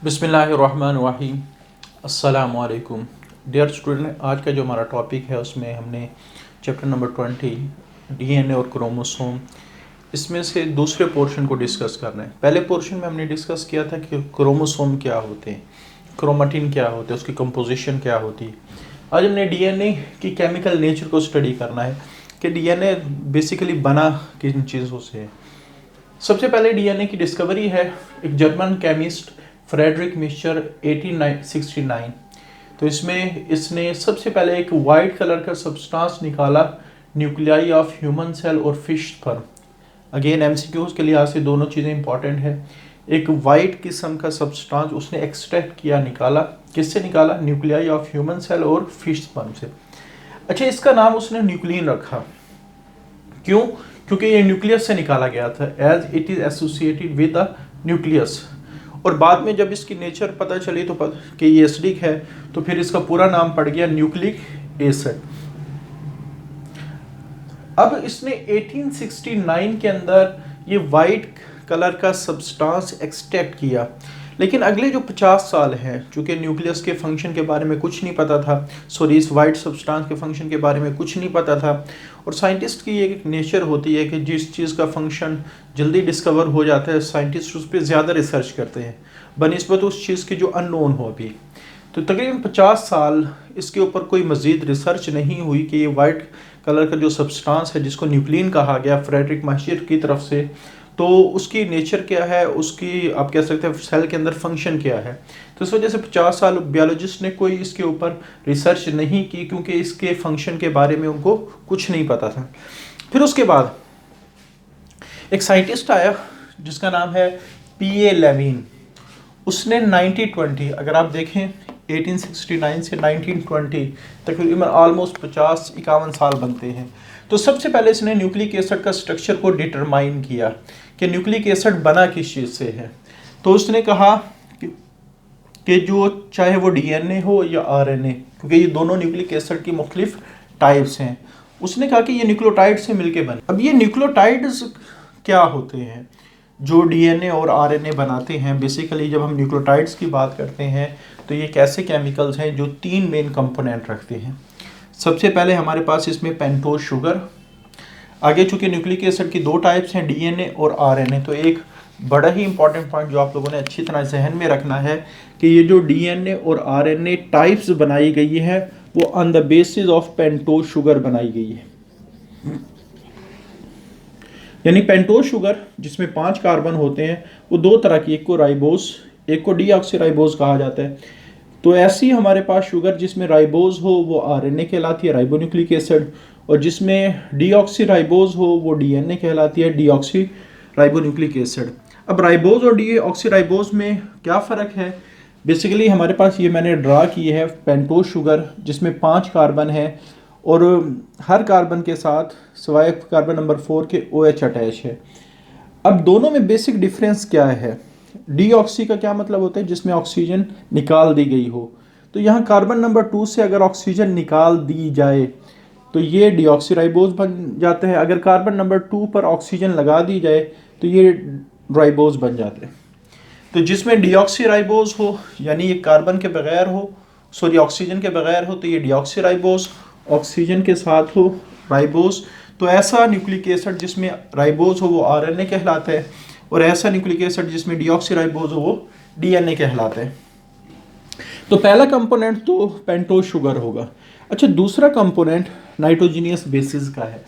बिस्मिल्लाहिर्रहमानिर्रहीम। अस्सलामु अलैकुम डियर स्टूडेंट। आज का जो हमारा टॉपिक है उसमें हमने चैप्टर नंबर 20 डीएनए और क्रोमोसोम इसमें से दूसरे पोर्शन को डिस्कस करना है। पहले पोर्शन में हमने डिस्कस किया था कि क्रोमोसोम क्या होते हैं, क्रोमेटिन क्या होते हैं, उसकी कंपोजिशन क्या होती है। आज हमने डीएनए की केमिकल नेचर को स्टडी करना है कि डीएनए बेसिकली बना किन चीज़ों से है। सबसे पहले डीएनए की डिस्कवरी है एक जर्मन केमिस्ट फ्रेडरिक मिक्सचर 1869। तो इसमें इसने सबसे पहले एक वाइट कलर का सब्सटेंस निकाला, न्यूक्लियाई ऑफ ह्यूमन सेल और फिश स्पर्म। अगेन एमसीक्यूज के लिहाज से दोनों चीज़ें इंपॉर्टेंट है। एक वाइट किस्म का सब्सटेंस उसने एक्सट्रैक्ट किया, निकाला। किससे निकाला? न्यूक्लियाई ऑफ ह्यूमन सेल और फिश स्पर्म से। अच्छा, इसका नाम उसने न्यूक्लियन रखा। क्यों? क्योंकि ये न्यूक्लियस से निकाला गया था, as it is associated with the nucleus. और बाद में जब इसकी नेचर पता चली तो कि ये एसिडिक है, तो फिर इसका पूरा नाम पड़ गया न्यूक्लिक एसिड। अब इसने 1869 के अंदर ये वाइट कलर का सब्सटेंस एक्सट्रैक्ट किया, लेकिन अगले जो 50 साल हैं, चूँकि न्यूक्लियस के फंक्शन के बारे में कुछ नहीं पता था, सॉरी इस वाइट सब्सटेंस के फंक्शन के बारे में कुछ नहीं पता था। और साइंटिस्ट की एक नेचर होती है कि जिस चीज़ का फंक्शन जल्दी डिस्कवर हो जाता है, साइंटिस्ट उस पर ज़्यादा रिसर्च करते हैं बनिस्बत उस चीज़ की जो अननोन हो अभी। तो तकरीबन 50 साल इसके ऊपर कोई मज़ीद रिसर्च नहीं हुई कि ये वाइट कलर का जो सब्सटेंस है जिसको न्यूक्लियन कहा गया फ्रेडरिक मिक्सचर की तरफ से, तो उसकी नेचर क्या है, उसकी आप कह सकते हैं सेल के अंदर फंक्शन क्या है। तो इस वजह से 50 साल बायोलॉजिस्ट ने कोई इसके ऊपर रिसर्च नहीं की, क्योंकि इसके फंक्शन के बारे में उनको कुछ नहीं पता था। फिर उसके बाद एक साइंटिस्ट आया जिसका नाम है पीए लेविन। उसने 1920, अगर आप देखें 1869 से 1920 तकरीबन ऑलमोस्ट 50-51 साल बनते हैं। तो सबसे पहले इसने न्यूक्लिक एसिड का स्ट्रक्चर को डिटरमाइन किया कि न्यूक्लिक एसिड बना किस चीज़ से है। तो उसने कहा कि जो चाहे वो डीएनए हो या आरएनए, क्योंकि ये दोनों न्यूक्लिक एसिड की मुख्तलिफ टाइप्स हैं, उसने कहा कि ये न्यूक्लियोटाइड से मिलके बने। अब ये न्यूक्लियोटाइड्स क्या होते हैं जो डीएनए और आरएनए बनाते हैं? बेसिकली जब हम न्यूक्लियोटाइड्स की बात करते हैं तो ये कैसे केमिकल्स हैं जो 3 मेन कंपोनेंट रखते हैं। सबसे पहले हमारे पास इसमें पेंटोज शुगर। आगे चूंकि न्यूक्लिक एसिड की 2 टाइप्स हैं, डीएनए और आरएनए। तो एक बड़ा ही इंपॉर्टेंट पॉइंट जो आप लोगों ने अच्छी तरह जहन में रखना है कि ये जो डीएनए और आरएनए टाइप्स बनाई गई है वो on the basis of pentose sugar बनाई गई है। यानी पेंटोज शुगर जिसमें 5 कार्बन होते हैं वो 2 तरह की, एक को राइबोस, एक को डीऑक्सीराइबोस कहा जाता है। तो ऐसी हमारे पास शुगर जिसमें राइबोस हो वो आरएनए कहलाती है, राइबोन्यूक्लिक एसिड, और जिसमें डीऑक्सीराइबोस हो वो डीएनए कहलाती है, डीऑक्सीराइबोन्यूक्लिक एसिड। अब राइबोस और डीऑक्सीराइबोस में क्या फ़र्क है? बेसिकली हमारे पास ये मैंने ड्रा की है पेंटोज शुगर जिसमें 5 कार्बन है और हर कार्बन के साथ सिवाय कार्बन नंबर 4 के OH अटैच है। अब दोनों में बेसिक डिफरेंस क्या है? डीऑक्सी का क्या मतलब होता है? जिसमें ऑक्सीजन निकाल दी गई हो। तो यहाँ कार्बन नंबर 2 से अगर ऑक्सीजन निकाल दी जाए तो ये डीऑक्सीराइबोस बन जाता है। अगर कार्बन नंबर 2 पर ऑक्सीजन लगा दी जाए तो ये राइबोस बन जाते हैं। तो जिसमें डीऑक्सीराइबोस हो यानी ये कार्बन के बगैर हो, सॉरी ऑक्सीजन के बगैर हो, तो ये डीऑक्सीराइबोस, ऑक्सीजन के साथ हो राइबोस। तो ऐसा न्यूक्लिक एसिड जिसमें राइबोस हो वो आरएनए कहलाता है, और ऐसा न्यूक्लिक एसिड जिसमें डीऑक्सीराइबोस हो वो डीएनए कहलाता है। तो पहला कंपोनेंट तो पेंटोज शुगर होगा। अच्छा, दूसरा कंपोनेंट नाइट्रोजीनियस बेसिस का है।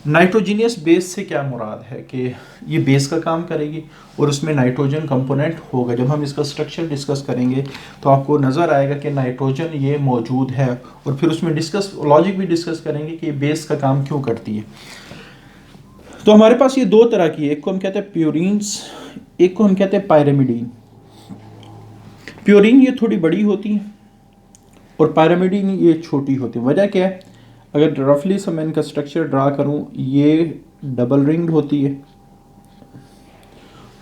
नाइट्रोजीनियस बेस से क्या मुराद है कि ये बेस का काम करेगी और उसमें नाइट्रोजन कंपोनेंट होगा। जब हम इसका स्ट्रक्चर डिस्कस करेंगे तो आपको नज़र आएगा कि नाइट्रोजन ये मौजूद है, और फिर उसमें लॉजिक भी डिस्कस करेंगे कि ये बेस का काम क्यों करती है। तो हमारे पास ये 2 तरह की है, एक को हम कहते हैं प्यूरिन्स, एक को हम कहते हैं पायरामिडीन। प्यूरिन ये थोड़ी बड़ी होती है और पायरामिडीन ये छोटी होती है। वजह क्या है? अगर रफली से मैं इनका स्ट्रक्चर ड्रा करूं, ये डबल रिंग्ड होती है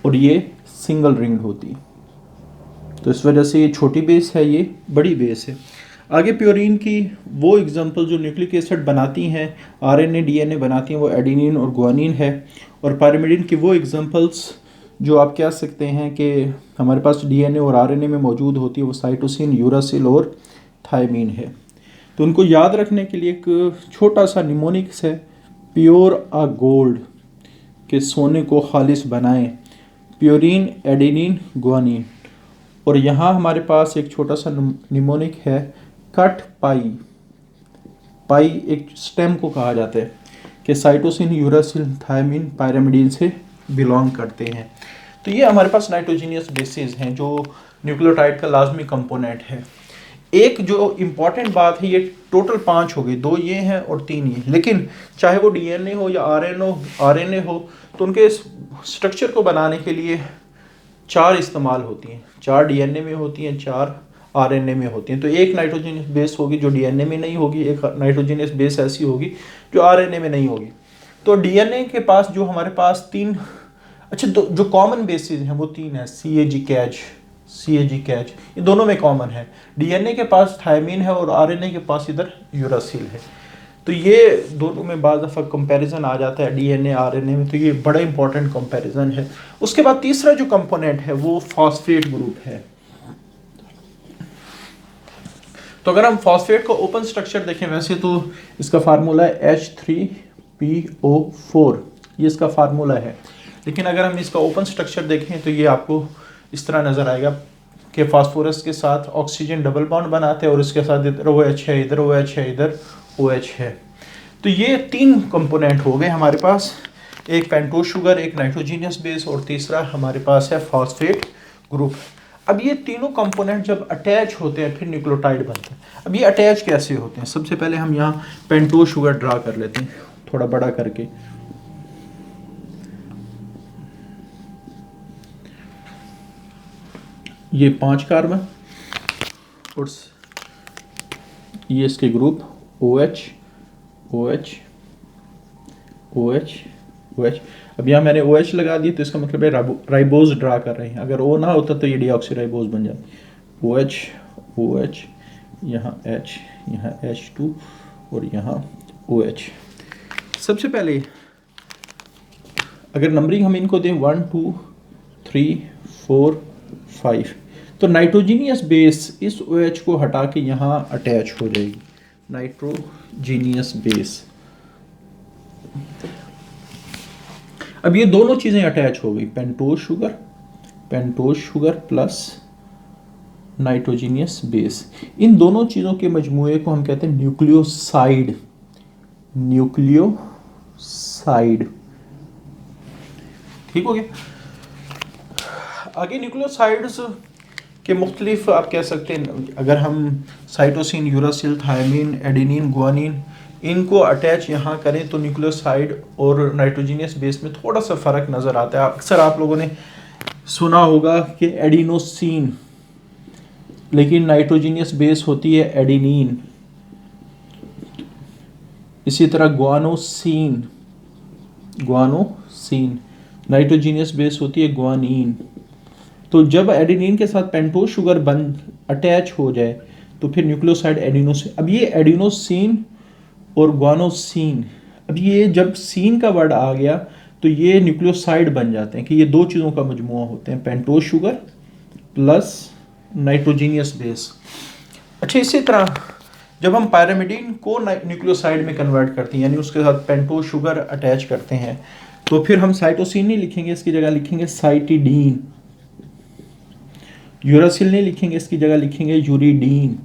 और ये सिंगल रिंग्ड होती है। तो इस वजह से ये छोटी बेस है, ये बड़ी बेस है। आगे प्यूरिन की वो एग्जांपल जो न्यूक्लिक एसिड बनाती हैं, आरएनए डीएनए बनाती हैं, वो एडेनिन और गुआनिन है। और पायरामिडीन की वो एग्जांपल्स जो आप कह सकते हैं कि हमारे पास डीएनए और आरएनए में मौजूद होती है, वो साइटोसिन, यूरासिल और थायमीन है। तो उनको याद रखने के लिए एक छोटा सा निमोनिक्स है, प्योर अ गोल्ड, के सोने को खालिस बनाएं, प्योरीन, एडेनिन, गुआनिन। और यहाँ हमारे पास एक छोटा सा निमोनिक है, कट पाई। पाई एक स्टेम को कहा जाता है कि साइटोसिन, यूरासिल, थायमीन पायरामिडीन से बिलोंग करते हैं। तो ये हमारे पास नाइट्रोजीनियस बेसिस हैं जो न्यूक्लियोटाइड का लाजमी कंपोनेंट है। एक जो इम्पॉर्टेंट बात है, ये टोटल 5 हो गए, 2 ये हैं और 3 ये, लेकिन चाहे वो डीएनए हो या आरएनए हो, तो उनके स्ट्रक्चर को बनाने के लिए 4 इस्तेमाल होती हैं। 4 डीएनए में होती हैं, 4 आरएनए में होती हैं। तो एक नाइट्रोजीनियस बेस होगी जो डीएनए में नहीं होगी, एक नाइट्रोजीनियस बेस ऐसी होगी जो आरएनए में नहीं होगी। तो डीएनए के पास जो हमारे पास 3 जो कॉमन बेसिस हैं वो 3 है, सीएजी कैच, ये दोनों में कॉमन है। डीएनए के पास थायमीन है और आरएनए के पास इधर यूरासिल है। तो ये दोनों में बाज़ दफ़ा कंपैरिजन आ जाता है डीएनए आरएनए में, तो ये बड़ा इंपॉर्टेंट कंपैरिजन है। उसके बाद तीसरा जो कंपोनेंट है वो फॉस्फेट ग्रुप है। तो अगर हम फॉस्फेट का ओपन स्ट्रक्चर देखें, वैसे तो इसका फार्मूला है H3PO4, ये इसका फार्मूला है। लेकिन अगर हम इसका ओपन स्ट्रक्चर देखें तो ये आपको इस तरह नज़र आएगा कि फास्फोरस के साथ ऑक्सीजन डबल बॉन्ड बनाते हैं और इसके साथ इधर OH है, इधर OH है, इधर OH है। तो ये 3 कंपोनेंट हो गए हमारे पास, एक पेंटोज शुगर, एक नाइट्रोजीनियस बेस और तीसरा हमारे पास है फॉस्फेट ग्रुप। अब ये तीनों कंपोनेंट जब अटैच होते हैं फिर न्यूक्लियोटाइड बनते हैं। अब ये अटैच कैसे होते हैं? सबसे पहले हम यहाँ पेंटोज शुगर ड्रा कर लेते हैं थोड़ा बड़ा करके। ये 5 कार्बन और ये इसके group OH OH OH OH। अब यहाँ मैंने OH लगा दिया तो इसका मतलब है राइबोज ड्रा कर रहे हैं। अगर O ना होता तो ये डीऑक्सीराइबोज बन जाती। OH OH, यहाँ H, यहाँ H2 और यहाँ OH। सबसे पहले अगर नंबरिंग हम इनको दें 1 2 3 4 5, तो नाइट्रोजीनियस बेस इस OH को हटा के यहाँ अटैच हो जाएगी, नाइट्रोजीनियस बेस। अब ये दोनों चीज़ें अटैच हो गई, pentose sugar plus nitrogenous base. इन दोनों चीज़ों के मजमूए को हम कहते हैं न्यूक्लियोसाइड। ठीक हो गया। आगे न्यूक्लियोसाइड्स के मुख्तलिफ आप कह सकते हैं, अगर हम cytosine, uracil, thymine, adenine, guanine इनको अटैच यहाँ करें तो न्यूक्लियोसाइड और नाइट्रोजीनियस बेस में थोड़ा सा फ़र्क नज़र आता है। अक्सर आप लोगों ने सुना होगा कि एडिनोसिन, लेकिन नाइट्रोजीनियस बेस होती है एडेनिन। इसी तरह गुआनोसिन नाइट्रोजीनियस बेस होती है गुआनिन। तो जब एडेनिन के साथ पेंटोज शुगर अटैच हो जाए तो फिर न्यूक्लियोसाइड एडिनोसिन। अब ये एडिनोसिन और गुआनोसिन, अब ये जब सीन का वर्ड आ गया तो ये न्यूक्लियोसाइड बन जाते हैं कि ये 2 चीज़ों का मजमुआ होते हैं, pentose sugar plus nitrogenous base. अच्छा, इसी तरह जब हम पायरामिडीन को न्यूक्लियोसाइड में कन्वर्ट करते हैं, यानी उसके साथ पेंटोज शुगर अटैच करते हैं, तो फिर हम साइटोसिन नहीं लिखेंगे, इसकी जगह लिखेंगे साइटिडीन। यूरासिल नहीं लिखेंगे, इसकी जगह लिखेंगे यूरिडीन।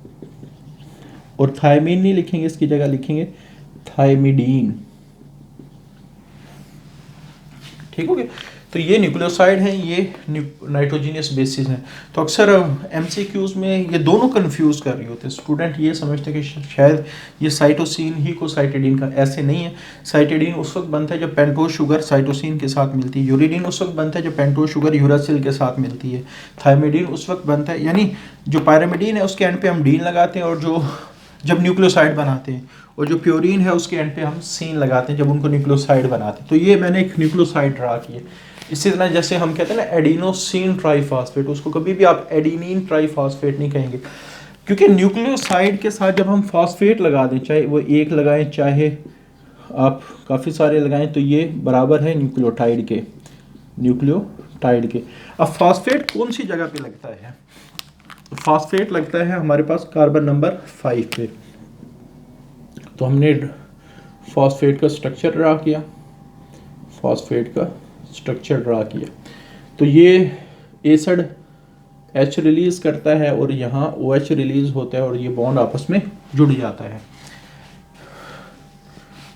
और थायमीन नहीं लिखेंगे, इसकी जगह लिखेंगे थायमिडीन। ठीक हो गया। तो ये न्यूक्लियोसाइड हैं, ये नाइट्रोजीनियस बेसिस हैं। तो अक्सर MCQs में ये दोनों कंफ्यूज कर रही होते हैं स्टूडेंट, ये समझते हैं कि शायद ये साइटोसिन ही को साइटिडीन का, ऐसे नहीं है। साइटिडीन उस वक्त बनता है जब पेंटोज शुगर साइटोसिन के साथ मिलती है, यूरिडीन उस वक्त बनता है जब पेंटोज शुगर यूरासिल के साथ मिलती है, थायमिडीन उस वक्त बनता है, यानी जो पायरामिडीन है उसके एंड पे हम डीन लगाते हैं और जो जब न्यूक्लियोसाइड बनाते हैं, और जो प्योरीन है उसके एंड पे हम सीन लगाते हैं जब उनको न्यूक्लियोसाइड बनाते हैं। तो ये मैंने एक न्यूक्लियोसाइड ड्रा किया। इसी तरह जैसे हम कहते हैं ना एडिनोसिन ट्राईफॉस्फेट, उसको कभी भी आप एडिनिन ट्राईफॉस्फेट नहीं कहेंगे, क्योंकि न्यूक्लियोसाइड के साथ जब हम फॉस्फेट लगा दें, चाहे वो एक लगाएं चाहे आप काफ़ी सारे लगाएं, तो ये बराबर है न्यूक्लियोटाइड के, न्यूक्लियोटाइड टाइड के। अब फॉस्फेट कौन सी जगह पे लगता है? फॉस्फेट लगता है हमारे पास कार्बन नंबर 5 पे। तो हमने फॉस्फेट का स्ट्रक्चर ड्रा किया, फॉस्फेट का स्ट्रक्चर ड्रा किया, तो ये एसिड H रिलीज करता है और यहाँ OH रिलीज होता है और ये बॉन्ड आपस में जुड़ जाता है।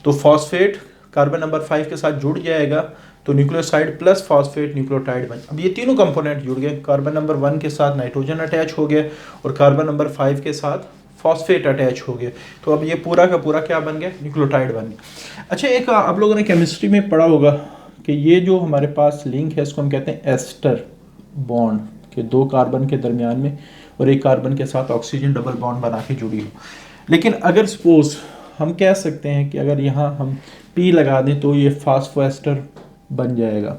तो फॉस्फेट कार्बन नंबर 5 के साथ जुड़ जाएगा तो न्यूक्लियोसाइड प्लस फॉस्फेट न्यूक्लियोटाइड बन। अब ये तीनों कंपोनेंट जुड़ गए, कार्बन नंबर 1 के साथ नाइट्रोजन अटैच हो गया और कार्बन नंबर 5 के साथ फॉस्फेट अटैच हो गया। तो अब ये पूरा का पूरा क्या बन गया? न्यूक्लियोटाइड बन गया। अच्छा, एक आप लोगों ने केमिस्ट्री में पढ़ा होगा कि ये जो हमारे पास लिंक है इसको हम कहते हैं एस्टर बॉन्ड, के 2 कार्बन के दरमियान में और एक कार्बन के साथ ऑक्सीजन डबल बॉन्ड बना के जुड़ी हो। लेकिन अगर सपोज हम कह सकते हैं कि अगर यहाँ हम P लगा दें तो ये फास्फोएस्टर बन जाएगा,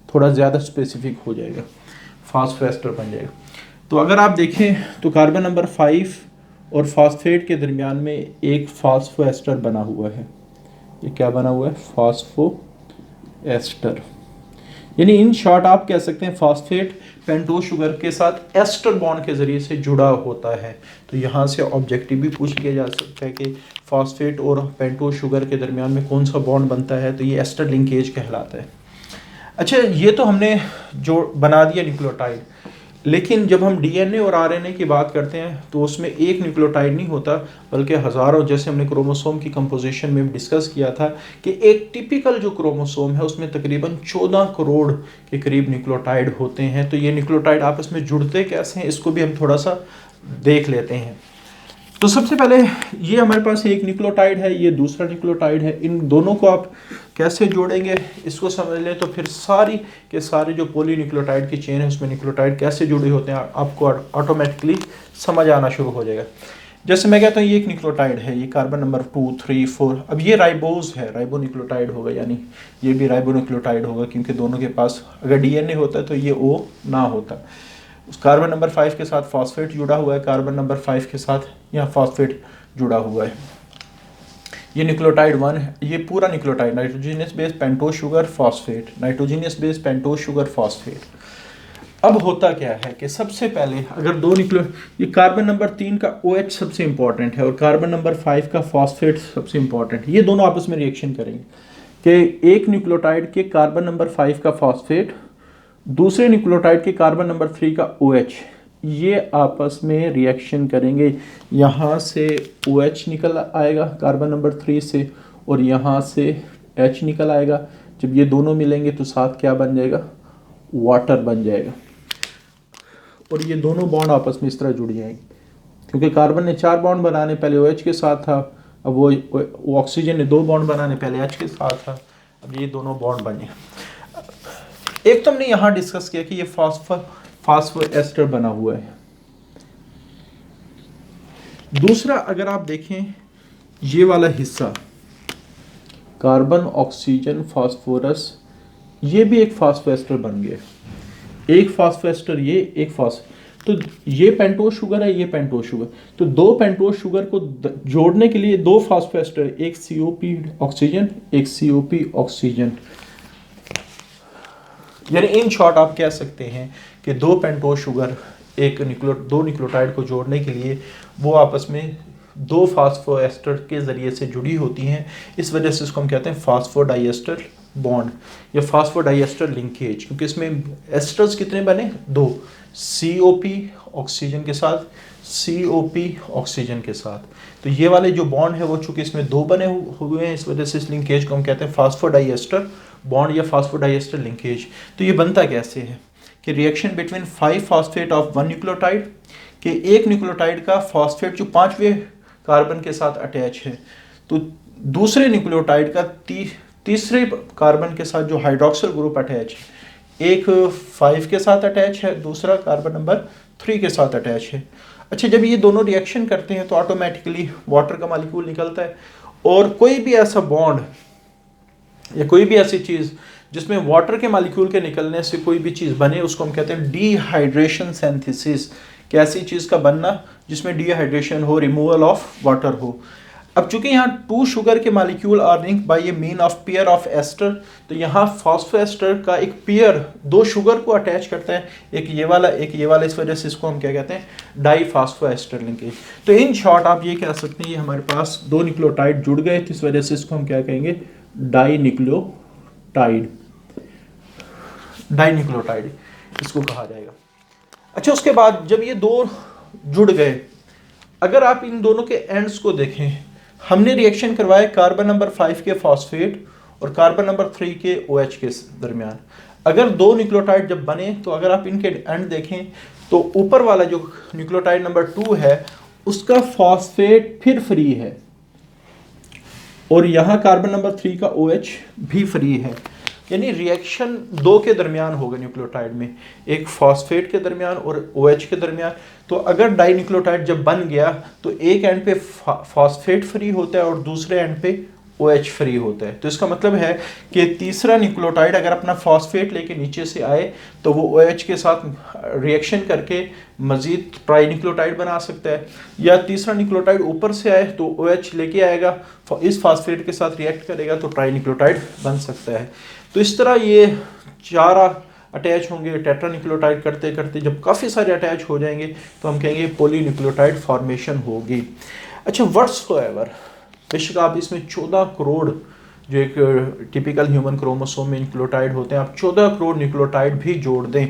थोड़ा ज़्यादा स्पेसिफिक हो जाएगा, फास्फोएस्टर बन जाएगा। तो अगर आप देखें तो कार्बन नंबर 5 और फॉस्फेट के दरमियान में एक फास्फोएस्टर बना हुआ है। ये क्या बना हुआ है? फास्फोएस्टर। यानी इन शॉर्ट आप कह सकते हैं फॉस्फेट पेंटोज शुगर के साथ एस्टर बॉन्ड के ज़रिए से जुड़ा होता है। तो यहाँ से ऑब्जेक्टिव भी पूछ लिया जा सकता है कि फॉस्फेट और पेंटोज शुगर के दरमियान में कौन सा बॉन्ड बनता है, तो ये एस्टर लिंकेज कहलाता है। अच्छा, ये तो हमने जो बना दिया न्यूक्लियोटाइड, लेकिन जब हम डीएनए और आरएनए की बात करते हैं तो उसमें एक न्यूक्लियोटाइड नहीं होता बल्कि हज़ारों, जैसे हमने क्रोमोसोम की कंपोजिशन में डिस्कस किया था कि एक टिपिकल जो क्रोमोसोम है उसमें तकरीबन 14 करोड़ के करीब न्यूक्लियोटाइड होते हैं। तो ये न्यूक्लियोटाइड आपस में जुड़ते कैसे हैं इसको भी हम थोड़ा सा देख लेते हैं। तो सबसे पहले ये हमारे पास एक न्यूक्लियोटाइड है, ये दूसरा न्यूक्लियोटाइड है। इन दोनों को आप कैसे जोड़ेंगे इसको समझ लें तो फिर सारी के सारे जो पॉली न्यूक्लियोटाइड की चेन है उसमें न्यूक्लियोटाइड कैसे जुड़े होते हैं आपको ऑटोमेटिकली समझ आना शुरू हो जाएगा। जैसे मैं कहता हूँ ये एक न्यूक्लियोटाइड है, ये कार्बन नंबर 2, 3, 4। अब ये राइबोज है, राइबो न्यूक्लियोटाइड होगा, यानी ये भी राइबो न्यूक्लियोटाइड होगा क्योंकि दोनों के पास अगर डीएनए होता तो ये O ना होता। उस कार्बन नंबर 5 के साथ फॉस्फेट जुड़ा हुआ है, कार्बन नंबर 5 के साथ यहाँ फॉस्फेट जुड़ा हुआ है। ये न्यूक्लियोटाइड 1 है, ये पूरा nucleotide nitrogenous base pentose sugar phosphate, nitrogenous base pentose sugar phosphate. अब होता क्या है कि सबसे पहले अगर दो ये कार्बन नंबर 3 का OH सबसे इंपॉर्टेंट है और कार्बन नंबर 5 का फॉस्फेट सबसे इंपॉर्टेंट है। ये दोनों आपस में रिएक्शन करेंगे कि एक न्यूक्लियोटाइड के कार्बन नंबर 5 का फॉस्फेट दूसरे न्यूक्लियोटाइड के कार्बन नंबर 3 का OH, ये आपस में रिएक्शन करेंगे। यहाँ से OH निकल आएगा कार्बन नंबर 3 से और यहाँ से H निकल आएगा। जब ये दोनों मिलेंगे तो साथ क्या बन जाएगा? वाटर बन जाएगा। और ये दोनों बॉन्ड आपस में इस तरह जुड़ जाएंगे क्योंकि कार्बन ने 4 बॉन्ड बनाने, पहले OH के साथ था, अब वो ऑक्सीजन ने 2 बॉन्ड बनाने, पहले H के साथ था, अब ये दोनों बॉन्ड बने। एक तो हमने यहाँ डिस्कस किया कि ये फास्फोएस्टर बना हुआ है। दूसरा अगर आप देखें ये वाला हिस्सा कार्बन ऑक्सीजन फास्फोरस, ये भी एक फास्फोएस्टर बन गया। एक फास्फोएस्टर ये, एक तो ये पेंटोज शुगर है, ये पेंटोज शुगर। तो 2 पेंटोज शुगर को जोड़ने के लिए 2 फास्फोएस्टर, एक COP ऑक्सीजन, एक COP ऑक्सीजन। यानी इन शॉर्ट आप कह सकते हैं कि 2 पेंटोज शुगर दो न्यूक्लियोटाइड को जोड़ने के लिए वो आपस में 2 फास्फोएस्टर के ज़रिए से जुड़ी होती हैं। इस वजह से इसको हम कहते हैं फास्फोडाइएस्टर बॉन्ड या फास्फोडाइएस्टर लिंकेज, क्योंकि इसमें एस्टर्स कितने बने? 2, COP ऑक्सीजन के साथ, COP ऑक्सीजन के साथ। तो ये वाले जो बॉन्ड है वो चूंकि इसमें 2 बने हुए हैं, इस वजह से इस लिंकेज को हम कहते हैं फास्फोडाइएस्टर बॉन्ड या फास्फोडाइएस्टर लिंकेज। तो ये बनता कैसे है कि reaction between 5 phosphate of 1 nucleotide, कि एक न्यूक्लियोटाइड का फॉस्फेट जो 5वें कार्बन के साथ अटैच है, तो दूसरे न्यूक्लियोटाइड का तीसरे कार्बन के साथ जो हाइड्रोक्सिल ग्रुप अटैच है, एक 5 के साथ अटैच है, दूसरा कार्बन नंबर 3 के साथ अटैच है। अच्छा, जब ये दोनों रिएक्शन करते हैं तो ऑटोमेटिकली वाटर का मॉलिक्यूल निकलता है और कोई भी ऐसा बॉन्ड या कोई भी ऐसी चीज़ जिसमें वाटर के मॉलिक्यूल के निकलने से कोई भी चीज़ बने उसको हम कहते हैं डिहाइड्रेशन सिंथेसिस। कैसी चीज़ का बनना? जिसमें डिहाइड्रेशन हो, रिमूवल ऑफ वाटर हो। अब चूंकि यहाँ 2 शुगर के molecule are linked by a mean of pair of ester, तो यहाँ फॉस्फोएस्टर का एक पेयर 2 शुगर को अटैच करता है, एक ये वाला एक ये वाला, इस वजह से इसको हम क्या कहते हैं, डाई फॉस्फोएस्टर लिंकेज। तो इन शॉर्ट आप ये कह सकते हैं ये हमारे पास 2 न्यूक्लियोटाइड जुड़ गए, तो इस वजह से इसको हम क्या कहेंगे, डाई न्यूक्लियोटाइड, डाई न्यूक्लियोटाइड इसको कहा जाएगा। अच्छा, उसके बाद जब ये 2 जुड़ गए, अगर आप इन दोनों के एंड्स को देखें, हमने रिएक्शन करवाया कार्बन नंबर 5 के फॉस्फेट और कार्बन नंबर 3 के OH के दरमियान। अगर 2 न्यूक्लियोटाइड जब बने, तो अगर आप इनके एंड देखें तो ऊपर वाला जो न्यूक्लियोटाइड नंबर 2 है उसका फॉस्फेट फिर फ्री है, और यहाँ कार्बन नंबर 3 का OH भी फ्री है। यानी रिएक्शन 2 के दरमियान होगा न्यूक्लियोटाइड में, एक फॉस्फेट के दरमियान और OH के दरमियान। तो अगर डाई न्यूक्लियोटाइड जब बन गया तो एक एंड पे फॉस्फेट फ्री होता है और दूसरे एंड पे OH फ्री होता है। तो इसका मतलब है कि तीसरा न्यूक्लियोटाइड अगर अपना फॉस्फेट लेके नीचे से आए तो वो OH के साथ रिएक्शन करके मजीद ट्राई न्यूक्लियोटाइड बना सकता है, या तीसरा न्यूक्लियोटाइड ऊपर से आए तो OH लेके आएगा, इस फॉस्फेट के साथ रिएक्ट करेगा तो ट्राई न्यूक्लियोटाइड बन सकता है। तो इस तरह ये 4 अटैच होंगे टेट्रा न्यूक्लियोटाइड करते करते, जब काफ़ी सारे अटैच हो जाएंगे तो हम कहेंगे पॉलीन्यूक्लियोटाइड फॉर्मेशन होगी। अच्छा, व्हाट्सोएवर, बेशक आप इसमें 14 करोड़ जो एक टिपिकल ह्यूमन क्रोमोसोम में न्यूक्लियोटाइड होते हैं, आप 14 करोड़ न्यूक्लियोटाइड भी जोड़ दें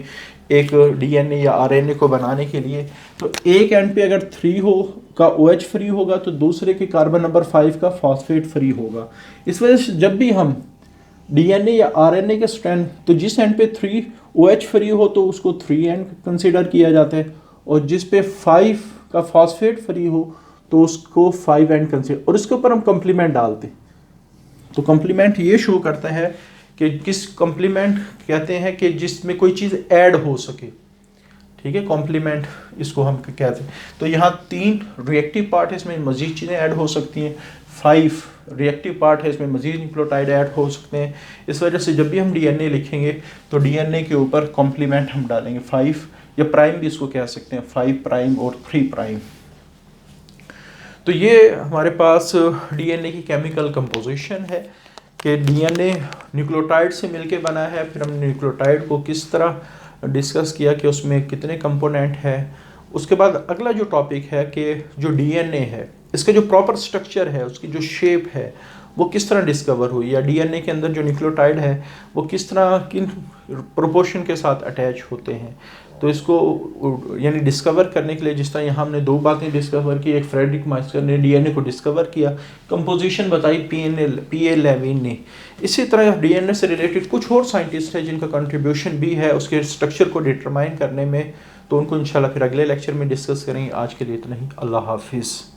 एक DNA या RNA को बनाने के लिए, तो एक एंड पे अगर 3 हो का OH फ्री होगा तो दूसरे के कार्बन नंबर 5 का फॉस्फेट फ्री होगा। इस वजह से जब भी हम DNA या RNA के स्ट्रैंड, तो जिस एंड पे 3 OH फ्री हो तो उसको 3 एंड कंसीडर किया जाता है, और जिस पे 5 का फॉस्फेट फ्री हो तो उसको 5 एंड कंसीडर, और इसके ऊपर हम कॉम्प्लीमेंट डालते हैं। तो कॉम्प्लीमेंट ये शो करता है कि किस कॉम्प्लीमेंट कहते हैं कि जिसमें कोई चीज़ ऐड हो सके, ठीक है, कॉम्प्लीमेंट इसको हम कहते हैं। तो यहाँ 3 रिएक्टिव पार्ट है, इसमें मजीद चीज़ें ऐड हो सकती हैं, 5 रिएक्टिव पार्ट है, इसमें मजीद न्यूक्लियोटाइड ऐड हो सकते हैं। इस वजह से जब भी हम DNA लिखेंगे तो DNA के ऊपर कॉम्प्लीमेंट हम डालेंगे 5, या प्राइम भी इसको कह सकते हैं, 5 प्राइम और 3 प्राइम। तो ये हमारे पास DNA की केमिकल कंपोजिशन है कि DNA न्यूक्लियोटाइड से मिलके बना है। फिर हमने न्यूक्लियोटाइड को किस तरह डिस्कस किया कि उसमें कितने कंपोनेंट हैं। उसके बाद अगला जो टॉपिक है कि जो DNA है इसका जो प्रॉपर स्ट्रक्चर है, उसकी जो शेप है वो किस तरह डिस्कवर हुई, या DNA के अंदर जो न्यूक्लियोटाइड है वो किस तरह किन प्रोपोर्शन के साथ अटैच होते हैं। तो इसको यानी डिस्कवर करने के लिए, जिस तरह यहाँ हमने 2 बातें डिस्कवर की, एक फ्रेडरिक माइस्टर ने DNA को डिस्कवर किया, कंपोजिशन बताई P.A. लेविन ने। इसी तरह DNA से रिलेटेड कुछ और साइंटिस्ट हैं जिनका कंट्रीब्यूशन भी है उसके स्ट्रक्चर को डिटरमाइन करने में, तो उनको इंशाल्लाह फिर अगले लेक्चर में डिस्कस करेंगे। आज के लिए इतना ही, अल्लाह हाफिज़।